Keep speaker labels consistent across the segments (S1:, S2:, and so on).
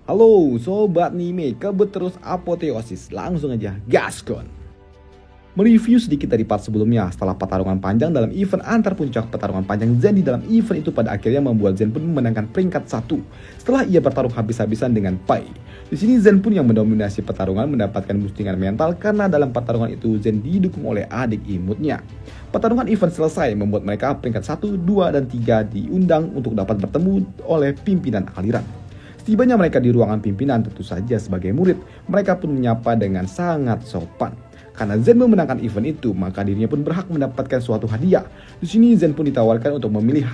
S1: Halo Sobat Nime, kebet terus apoteosis, langsung aja gaskon. Mereview sedikit dari part sebelumnya. Setelah pertarungan panjang dalam event antar puncak, pertarungan panjang Zen di dalam event itu pada akhirnya membuat Zen pun memenangkan peringkat 1 setelah ia bertarung habis-habisan dengan Pai. Di sini Zen pun yang mendominasi pertarungan mendapatkan boostingan mental karena dalam pertarungan itu Zen didukung oleh adik imutnya. Pertarungan event selesai membuat mereka peringkat 1, 2, dan 3 diundang untuk dapat bertemu oleh pimpinan aliran. Setibanya mereka di ruangan pimpinan, tentu saja sebagai murid, mereka pun menyapa dengan sangat sopan. Karena Zen memenangkan event itu, maka dirinya pun berhak mendapatkan suatu hadiah. Di sini Zen pun ditawarkan untuk memilih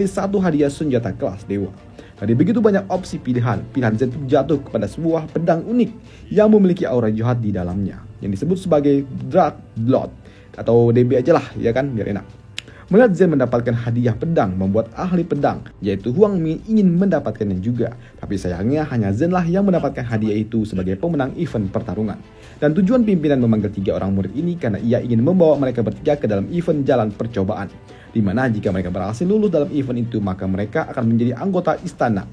S1: satu hadiah senjata kelas dewa. Dari begitu banyak opsi pilihan Zen pun jatuh kepada sebuah pedang unik yang memiliki aura jahat di dalamnya, yang disebut sebagai Dark Blood atau DB aja lah, ya kan, biar enak. Melihat Zen mendapatkan hadiah pedang, membuat ahli pedang yaitu Huang Mi ingin mendapatkannya juga. Tapi sayangnya hanya Zen lah yang mendapatkan hadiah itu sebagai pemenang event pertarungan. Dan tujuan pimpinan memanggil 3 orang murid ini karena ia ingin membawa mereka bertiga ke dalam event jalan percobaan. Dimana jika mereka berhasil lulus dalam event itu, maka mereka akan menjadi anggota istana,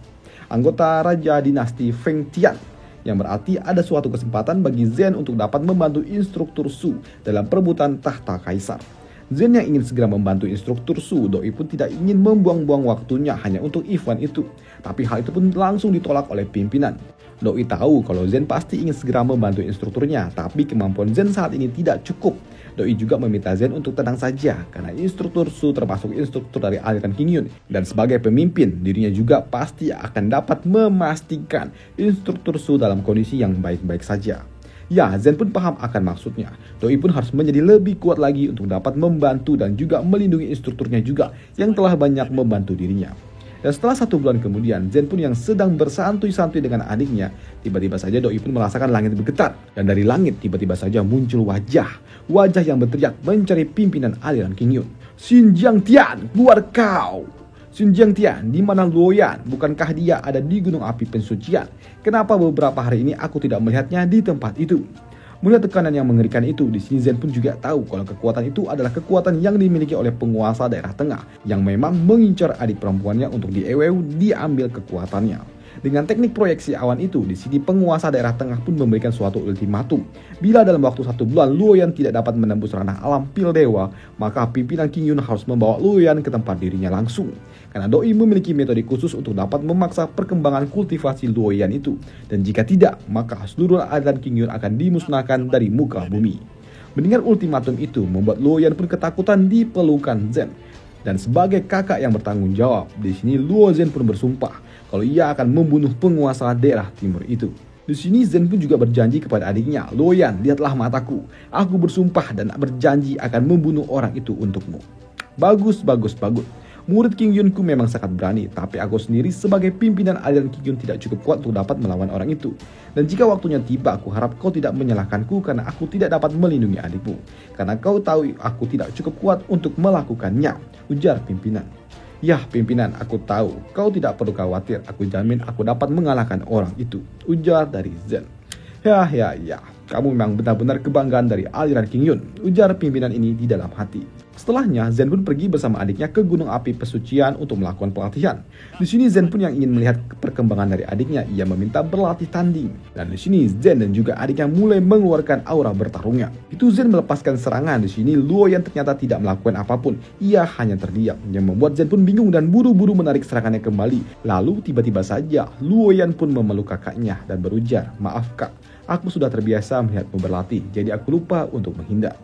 S1: anggota Raja Dinasti Feng Tian. Yang berarti ada suatu kesempatan bagi Zen untuk dapat membantu instruktur Su dalam perebutan tahta kaisar. Zen yang ingin segera membantu instruktur Su, Doi pun tidak ingin membuang-buang waktunya hanya untuk event itu. Tapi hal itu pun langsung ditolak oleh pimpinan. Doi tahu kalau Zen pasti ingin segera membantu instrukturnya, tapi kemampuan Zen saat ini tidak cukup. Doi juga meminta Zen untuk tenang saja, karena instruktur Su termasuk instruktur dari aliran King Yun. Dan sebagai pemimpin, dirinya juga pasti akan dapat memastikan instruktur Su dalam kondisi yang baik-baik saja. Ya, Zen pun paham akan maksudnya. Doi pun harus menjadi lebih kuat lagi untuk dapat membantu dan juga melindungi instrukturnya juga yang telah banyak membantu dirinya. Dan setelah 1 bulan kemudian, Zen pun yang sedang bersantuy-santuy dengan adiknya, tiba-tiba saja Doi pun merasakan langit bergetar. Dan dari langit tiba-tiba saja muncul wajah yang berteriak mencari pimpinan aliran King Yun. Xin Jiangtian, keluar kau! Xin Jiangtian, di mana Luoyan? Bukankah dia ada di gunung api pensucian? Kenapa beberapa hari ini aku tidak melihatnya di tempat itu? Melihat tekanan yang mengerikan itu, di sini Zen pun juga tahu kalau kekuatan itu adalah kekuatan yang dimiliki oleh penguasa daerah tengah yang memang mengincar adik perempuannya untuk diambil kekuatannya. Dengan teknik proyeksi awan itu, di sini penguasa daerah tengah pun memberikan suatu ultimatum. Bila dalam waktu 1 bulan Luoyan tidak dapat menembus ranah alam pil dewa, maka pimpinan King Yun harus membawa Luoyan ke tempat dirinya langsung. Karena Doi memiliki metode khusus untuk dapat memaksa perkembangan kultivasi Luoyan itu. Dan jika tidak, maka seluruh aliran King Yun akan dimusnahkan dari muka bumi. Mendengar ultimatum itu membuat Luoyan pun ketakutan di pelukan Zen. Dan sebagai kakak yang bertanggung jawab, di sini Luo Zen pun bersumpah kalau ia akan membunuh penguasa daerah timur itu. Di sini Zen pun juga berjanji kepada adiknya, Luoyan, lihatlah mataku. Aku bersumpah dan berjanji akan membunuh orang itu untukmu. Bagus. Murid King Yunku memang sangat berani, tapi aku sendiri sebagai pimpinan aliran King Yun tidak cukup kuat untuk dapat melawan orang itu. Dan jika waktunya tiba, aku harap kau tidak menyalahkanku karena aku tidak dapat melindungi adikmu. Karena kau tahu aku tidak cukup kuat untuk melakukannya, ujar pimpinan. Yah pimpinan, aku tahu, kau tidak perlu khawatir, aku jamin aku dapat mengalahkan orang itu, ujar dari Zen. Ya, kamu memang benar-benar kebanggaan dari aliran King Yun, ujar pimpinan ini di dalam hati. Setelahnya, Zen pun pergi bersama adiknya ke gunung api pesucian untuk melakukan pelatihan. Di sini Zen pun yang ingin melihat perkembangan dari adiknya, ia meminta berlatih tanding. Dan di sini Zen dan juga adiknya mulai mengeluarkan aura bertarungnya. Itu Zen melepaskan serangan. Di sini Luoyan ternyata tidak melakukan apapun, ia hanya terdiam, yang membuat Zen pun bingung dan buru-buru menarik serangannya kembali. Lalu tiba-tiba saja Luoyan pun memeluk kakaknya dan berujar, "Maaf kak, aku sudah terbiasa melihatmu berlatih, jadi aku lupa untuk menghindar."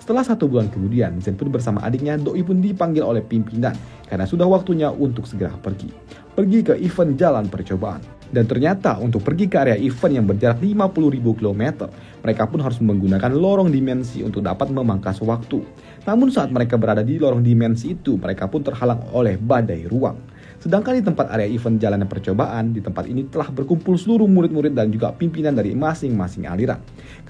S1: Setelah 1 bulan kemudian, Zen pun bersama adiknya Doi pun dipanggil oleh pimpinan karena sudah waktunya untuk segera pergi ke event jalan percobaan. Dan ternyata untuk pergi ke area event yang berjarak 50.000 km, mereka pun harus menggunakan lorong dimensi untuk dapat memangkas waktu. Namun saat mereka berada di lorong dimensi itu, mereka pun terhalang oleh badai ruang. Sedangkan di tempat area event jalanan percobaan, di tempat ini telah berkumpul seluruh murid-murid dan juga pimpinan dari masing-masing aliran.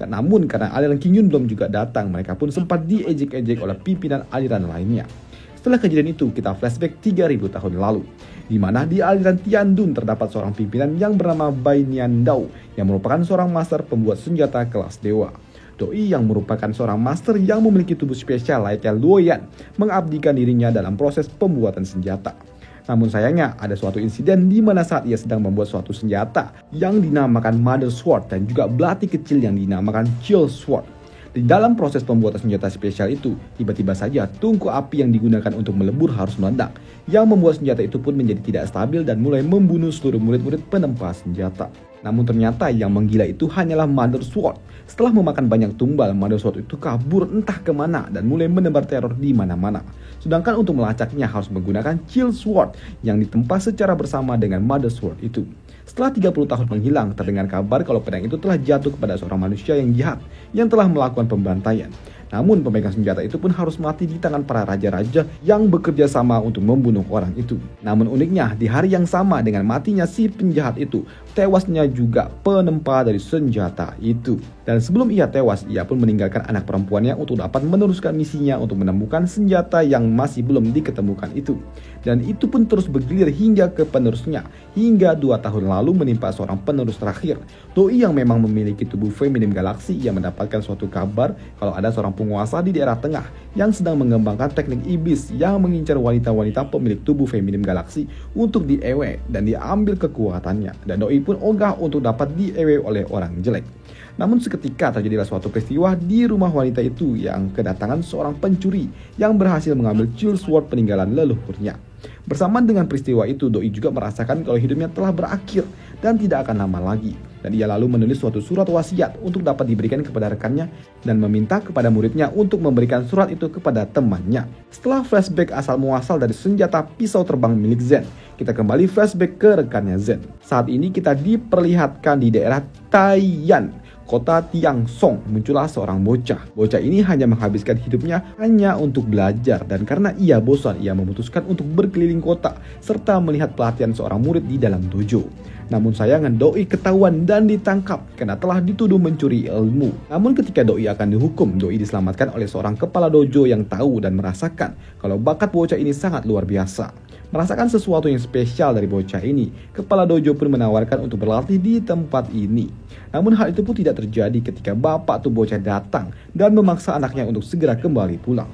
S1: Namun karena aliran King Yun belum juga datang, mereka pun sempat diejek-ejek oleh pimpinan aliran lainnya. Setelah kejadian itu, kita flashback 3000 tahun lalu, di mana di aliran Tiandun terdapat seorang pimpinan yang bernama Bai Nian Dao, yang merupakan seorang master pembuat senjata kelas dewa. Doi yang merupakan seorang master yang memiliki tubuh spesial layaknya Luoyan, mengabdikan dirinya dalam proses pembuatan senjata. Namun sayangnya ada suatu insiden di mana saat ia sedang membuat suatu senjata yang dinamakan Mother Sword dan juga belati kecil yang dinamakan Chill Sword. Di dalam proses pembuatan senjata spesial itu, tiba-tiba saja tungku api yang digunakan untuk melebur harus meledak, yang membuat senjata itu pun menjadi tidak stabil dan mulai membunuh seluruh murid-murid penempa senjata. Namun ternyata yang menggila itu hanyalah Mother Sword. Setelah memakan banyak tumbal, Mother Sword itu kabur entah kemana dan mulai menebar teror di mana-mana. Sedangkan untuk melacaknya harus menggunakan Chill Sword yang ditempa secara bersama dengan Mother Sword itu. Setelah 30 tahun menghilang, terdengar kabar kalau pedang itu telah jatuh kepada seorang manusia yang jahat yang telah melakukan pembantaian. Namun pemegang senjata itu pun harus mati di tangan para raja-raja yang bekerja sama untuk membunuh orang itu. Namun uniknya, di hari yang sama dengan matinya si penjahat itu, tewasnya juga penempa dari senjata itu. Dan sebelum ia tewas, ia pun meninggalkan anak perempuannya untuk dapat meneruskan misinya untuk menemukan senjata yang masih belum diketemukan itu. Dan itu pun terus bergilir hingga ke penerusnya, hingga 2 tahun lalu menimpa seorang penerus terakhir, doi yang memang memiliki tubuh feminim galaksi. Ia mendapatkan suatu kabar kalau ada seorang penguasa di daerah tengah yang sedang mengembangkan teknik iblis yang mengincar wanita-wanita pemilik tubuh feminim galaksi untuk diewe dan diambil kekuatannya. Dan doi pun ogah untuk dapat diewe oleh orang jelek. Namun seketika terjadilah suatu peristiwa di rumah wanita itu yang kedatangan seorang pencuri yang berhasil mengambil Chill Sword peninggalan leluhurnya. Bersamaan dengan peristiwa itu, doi juga merasakan kalau hidupnya telah berakhir dan tidak akan lama lagi. Dan ia lalu menulis suatu surat wasiat untuk dapat diberikan kepada rekannya dan meminta kepada muridnya untuk memberikan surat itu kepada temannya. Setelah flashback asal muasal dari senjata pisau terbang milik Zen, kita kembali flashback ke rekannya Zen. Saat ini kita diperlihatkan di daerah Taiyan, kota Tiangsong. Muncullah seorang bocah. Bocah ini hanya menghabiskan hidupnya hanya untuk belajar, dan karena ia bosan, ia memutuskan untuk berkeliling kota serta melihat pelatihan seorang murid di dalam dojo. Namun sayangnya doi ketahuan dan ditangkap karena telah dituduh mencuri ilmu. Namun ketika doi akan dihukum, doi diselamatkan oleh seorang kepala dojo yang tahu dan merasakan kalau bakat bocah ini sangat luar biasa. Merasakan sesuatu yang spesial dari bocah ini, kepala dojo pun menawarkan untuk berlatih di tempat ini. Namun hal itu pun tidak terjadi ketika bapak tuh bocah datang dan memaksa anaknya untuk segera kembali pulang.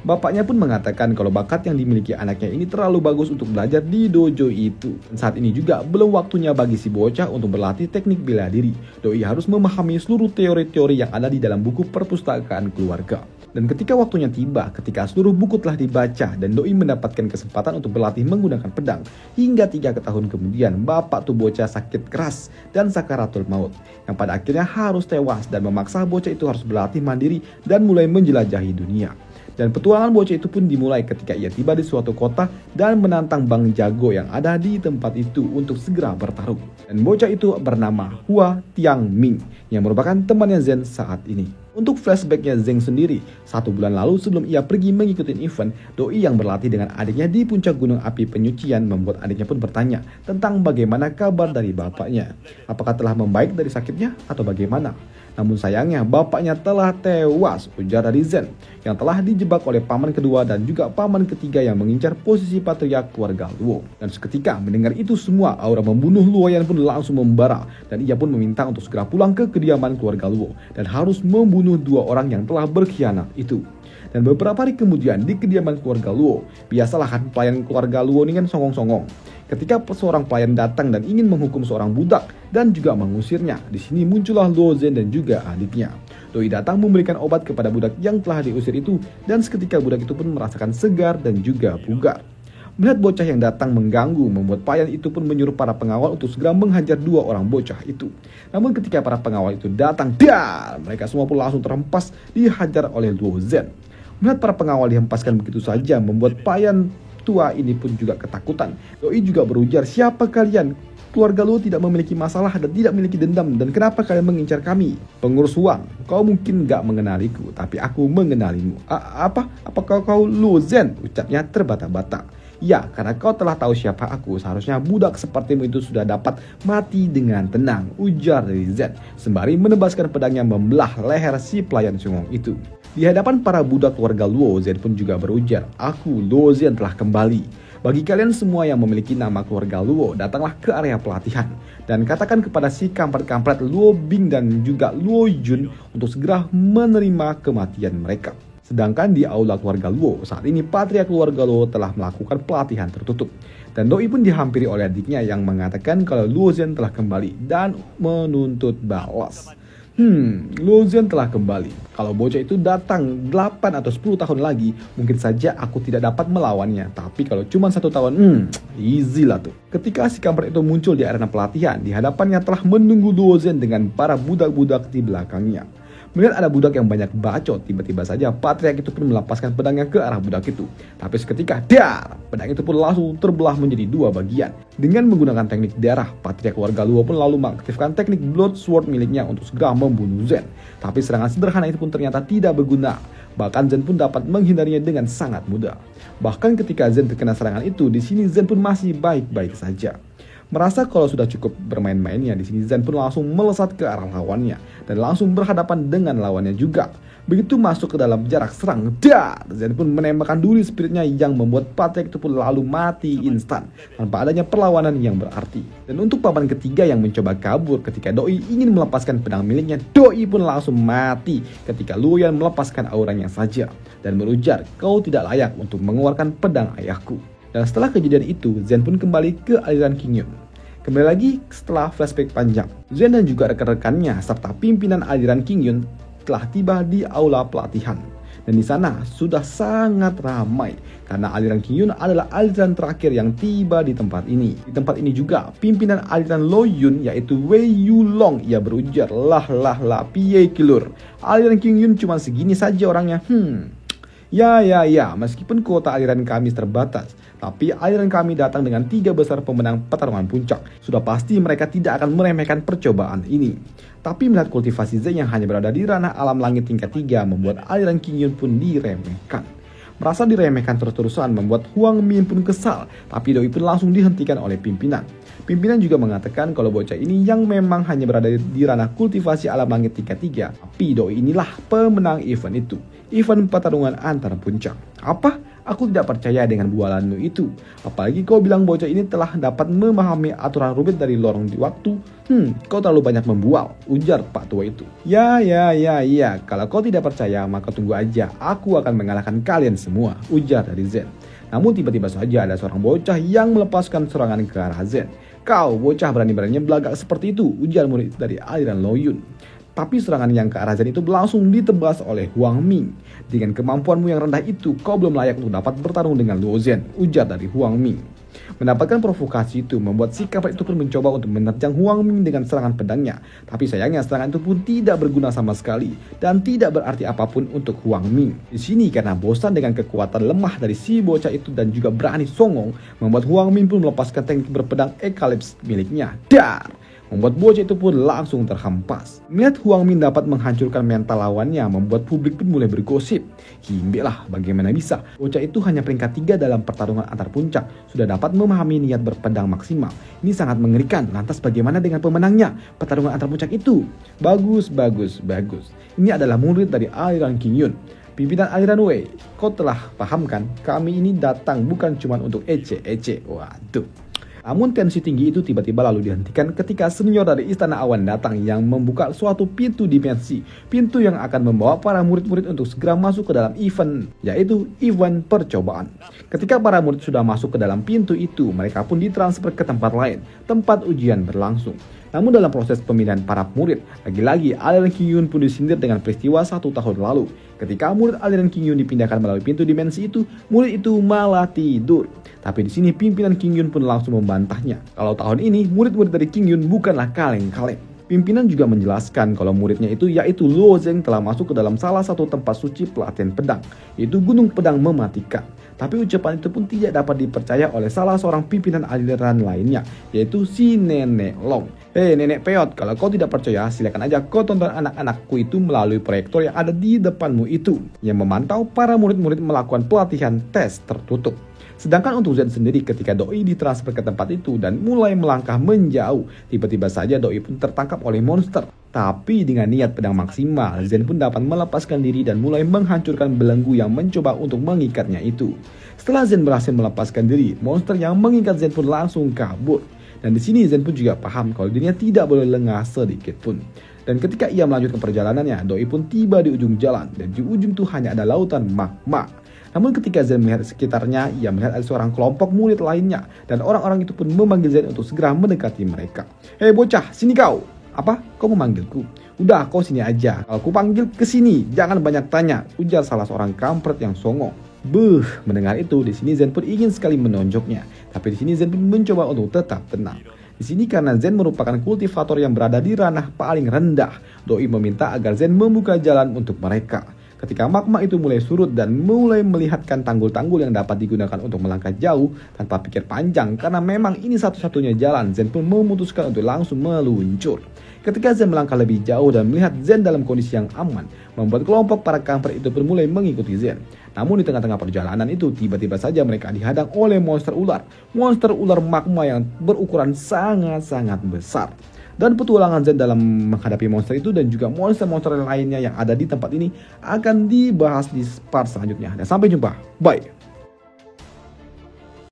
S1: Bapaknya pun mengatakan kalau bakat yang dimiliki anaknya ini terlalu bagus untuk belajar di dojo itu. Dan saat ini juga belum waktunya bagi si bocah untuk berlatih teknik bela diri. Doi harus memahami seluruh teori-teori yang ada di dalam buku perpustakaan keluarga. Dan ketika waktunya tiba, ketika seluruh buku telah dibaca dan doi mendapatkan kesempatan untuk berlatih menggunakan pedang, hingga 3 tahun kemudian bapak tuh bocah sakit keras dan sakaratul maut, yang pada akhirnya harus tewas dan memaksa bocah itu harus berlatih mandiri dan mulai menjelajahi dunia. Dan petualangan bocah itu pun dimulai ketika ia tiba di suatu kota dan menantang Bang Jago yang ada di tempat itu untuk segera bertarung. Dan bocah itu bernama Hua Tiangming yang merupakan temannya Zen saat ini. Untuk flashbacknya Zeng sendiri, 1 bulan lalu sebelum ia pergi mengikuti event, doi yang berlatih dengan adiknya di puncak gunung api penyucian membuat adiknya pun bertanya tentang bagaimana kabar dari bapaknya. Apakah telah membaik dari sakitnya atau bagaimana? Namun sayangnya bapaknya telah tewas, ujar dari Zen, yang telah dijebak oleh paman kedua dan juga paman ketiga yang mengincar posisi patriark keluarga Luo. Dan seketika mendengar itu semua, aura membunuh Luoyan pun langsung membara dan ia pun meminta untuk segera pulang ke kediaman keluarga Luo dan harus membunuh 2 orang yang telah berkhianat itu. Dan beberapa hari kemudian di kediaman keluarga Luo, biasalah kan pelayan keluarga Luo ini kan songong-songong. Ketika seorang pelayan datang dan ingin menghukum seorang budak dan juga mengusirnya, di sini muncullah Luo Zhen dan juga adiknya. Doi datang memberikan obat kepada budak yang telah diusir itu dan seketika budak itu pun merasakan segar dan juga bugar. Melihat bocah yang datang mengganggu, membuat pelayan itu pun menyuruh para pengawal untuk segera menghajar 2 orang bocah itu. Namun ketika para pengawal itu datang, mereka semua pun langsung terhempas dihajar oleh Luo Zhen. Melihat para pengawal dihempaskan begitu saja, membuat pelayan tua ini pun juga ketakutan. Doi juga berujar, siapa kalian? Keluarga Luo tidak memiliki masalah dan tidak memiliki dendam, dan kenapa kalian mengincar kami? Pengurus Wang, kau mungkin gak mengenaliku, tapi aku mengenalimu. Apakah kau Luo Zhen? Ucapnya terbata-bata. Ya, karena kau telah tahu siapa aku, seharusnya budak sepertimu itu sudah dapat mati dengan tenang, ujar dari Zen, sembari menebaskan pedangnya membelah leher si pelayan sungguh itu. Di hadapan para budak keluarga Luo, Zen pun juga berujar, aku Luo Zen telah kembali. Bagi kalian semua yang memiliki nama keluarga Luo, datanglah ke area pelatihan dan katakan kepada si kampret-kampret Luo Bing dan juga Luo Jun untuk segera menerima kematian mereka. Sedangkan di aula keluarga Luo, saat ini patriark keluarga Luo telah melakukan pelatihan tertutup. Dan Doi pun dihampiri oleh adiknya yang mengatakan kalau Luo Zhen telah kembali dan menuntut balas. Luo Zhen telah kembali. Kalau bocah itu datang 8 atau 10 tahun lagi, mungkin saja aku tidak dapat melawannya. Tapi kalau cuma 1 tahun, easy lah tuh. Ketika si kampret itu muncul di arena pelatihan, di hadapannya telah menunggu Luo Zhen dengan para budak-budak di belakangnya. Melihat ada budak yang banyak bacot, tiba-tiba saja patriark itu pun melepaskan pedangnya ke arah budak itu. Tapi seketika, pedang itu pun langsung terbelah menjadi 2 bagian. Dengan menggunakan teknik darah, patriark warga Luo pun lalu mengaktifkan teknik Blood Sword miliknya untuk segera membunuh Zhen. Tapi serangan sederhana itu pun ternyata tidak berguna. Bahkan Zhen pun dapat menghindarinya dengan sangat mudah. Bahkan ketika Zhen terkena serangan itu, di sini Zhen pun masih baik-baik saja. Merasa kalau sudah cukup bermain-mainnya, di sini Zhen pun langsung melesat ke arah lawannya dan langsung berhadapan dengan lawannya juga. Begitu masuk ke dalam jarak serang, Zhen pun menembakkan duri spiritnya yang membuat patriark itu pun lalu mati instan tanpa adanya perlawanan yang berarti. Dan untuk papan ketiga yang mencoba kabur ketika Doi ingin melepaskan pedang miliknya, Doi pun langsung mati ketika Luoyan melepaskan auranya saja dan berujar, "Kau tidak layak untuk mengeluarkan pedang ayahku." Dan setelah kejadian itu, Zhen pun kembali ke aliran Qingyun. Kembali lagi setelah flashback panjang, Zhen dan juga rekan-rekannya serta pimpinan aliran Qingyun telah tiba di aula pelatihan. Dan di sana sudah sangat ramai karena aliran Qingyun adalah aliran terakhir yang tiba di tempat ini. Di tempat ini juga pimpinan aliran Lo Yun yaitu Wei Yulong ia berujar, lah piye kilur. Aliran Qingyun cuma segini saja orangnya. Ya, meskipun kuota aliran kami terbatas, tapi aliran kami datang dengan 3 besar pemenang pertarungan puncak. Sudah pasti mereka tidak akan meremehkan percobaan ini. Tapi melihat kultivasi Zhen yang hanya berada di ranah alam langit tingkat 3 membuat aliran Qingyun pun diremehkan. Merasa diremehkan terus-terusan membuat Huang Min pun kesal, tapi Doi pun langsung dihentikan oleh pimpinan. Pimpinan juga mengatakan kalau bocah ini yang memang hanya berada di ranah kultivasi alam langit tingkat 3, tapi Doi inilah pemenang event itu. Event pertarungan antar puncak. Apa? Aku tidak percaya dengan bualanmu itu. Apalagi kau bilang bocah ini telah dapat memahami aturan rumit dari lorong di waktu. Kau terlalu banyak membual, ujar Pak Tua itu. Ya. Kalau kau tidak percaya maka tunggu aja. Aku akan mengalahkan kalian semua, ujar dari Zhen. Namun tiba-tiba saja ada seorang bocah yang melepaskan serangan ke arah Zhen. Kau bocah berani-beraninya belagak seperti itu, ujar murid dari aliran Lo Yun. Tapi serangan yang ke arah Zhen itu langsung ditebas oleh Huang Ming. Dengan kemampuanmu yang rendah itu, kau belum layak untuk dapat bertarung dengan Luo Zhen, ujar dari Huang Ming. Mendapatkan provokasi itu membuat si kampret itu pun mencoba untuk menerjang Huang Ming dengan serangan pedangnya. Tapi sayangnya serangan itu pun tidak berguna sama sekali dan tidak berarti apapun untuk Huang Ming. Di sini karena bosan dengan kekuatan lemah dari si bocah itu dan juga berani songong, membuat Huang Ming pun melepaskan teknik berpedang Eclipse miliknya. Membuat bocah itu pun langsung terhempas. Melihat Huang Min dapat menghancurkan mental lawannya, membuat publik pun mulai bergosip. Himbe lah, bagaimana bisa? Bocah itu hanya peringkat 3 dalam pertarungan antar puncak, sudah dapat memahami niat berpedang maksimal. Ini sangat mengerikan. Lantas bagaimana dengan pemenangnya? Pertarungan antar puncak itu bagus. Ini adalah murid dari aliran Qingyun. Pimpinan aliran Wei, kau telah paham kan? Kami ini datang bukan cuma untuk ece-ece. Waduh. Namun tensi tinggi itu tiba-tiba lalu dihentikan ketika senior dari Istana Awan datang yang membuka suatu pintu dimensi. Pintu yang akan membawa para murid-murid untuk segera masuk ke dalam event, yaitu event percobaan. Ketika para murid sudah masuk ke dalam pintu itu, mereka pun ditransfer ke tempat lain, tempat ujian berlangsung. Namun dalam proses pemilihan para murid, lagi-lagi aliran Qingyun pun disindir dengan peristiwa 1 tahun lalu. Ketika murid aliran Qingyun dipindahkan melalui pintu dimensi itu, murid itu malah tidur. Tapi di sini pimpinan Qingyun pun langsung membantahnya. Kalau tahun ini murid-murid dari Qingyun bukanlah kaleng-kaleng. Pimpinan juga menjelaskan kalau muridnya itu yaitu Luo Zhen telah masuk ke dalam salah satu tempat suci pelatihan pedang, yaitu Gunung Pedang Mematikan. Tapi ucapan itu pun tidak dapat dipercaya oleh salah seorang pimpinan aliran lainnya, yaitu si Nenek Long. Nenek Peot, kalau kau tidak percaya silakan aja kau tonton anak-anakku itu melalui proyektor yang ada di depanmu itu, yang memantau para murid-murid melakukan pelatihan tes tertutup. Sedangkan untuk Zhen sendiri ketika Doi ditransfer ke tempat itu dan mulai melangkah menjauh, tiba-tiba saja Doi pun tertangkap oleh monster. Tapi dengan niat pedang maksimal, Zhen pun dapat melepaskan diri dan mulai menghancurkan belenggu yang mencoba untuk mengikatnya itu. Setelah Zhen berhasil melepaskan diri, monster yang mengikat Zhen pun langsung kabur. Dan di sini Zhen pun juga paham kalau dirinya tidak boleh lengah sedikit pun. Dan ketika ia melanjutkan perjalanannya, Doi pun tiba di ujung jalan dan di ujung itu hanya ada lautan magma. Namun ketika Zen melihat sekitarnya, ia melihat ada seorang kelompok murid lainnya dan orang-orang itu pun memanggil Zen untuk segera mendekati mereka. "Hei bocah, sini kau." "Apa? Kau memanggilku?" "Udah, kau sini aja. Kalau ku panggil ke sini, jangan banyak tanya," ujar salah seorang kampret yang songong. Mendengar itu, di sini Zen pun ingin sekali menonjoknya. Tapi di sini Zen pun mencoba untuk tetap tenang. Di sini karena Zen merupakan kultivator yang berada di ranah paling rendah, doi meminta agar Zen membuka jalan untuk mereka. Ketika magma itu mulai surut dan mulai melihatkan tanggul-tanggul yang dapat digunakan untuk melangkah jauh tanpa pikir panjang, karena memang ini satu-satunya jalan, Zen pun memutuskan untuk langsung meluncur. Ketika Zen melangkah lebih jauh dan melihat Zen dalam kondisi yang aman, membuat kelompok para kampret itu pun mulai mengikuti Zen. Namun di tengah-tengah perjalanan itu, tiba-tiba saja mereka dihadang oleh monster ular magma yang berukuran sangat-sangat besar. Dan petualangan Zen dalam menghadapi monster itu dan juga monster-monster lainnya yang ada di tempat ini akan dibahas di part selanjutnya. Dan sampai jumpa, bye!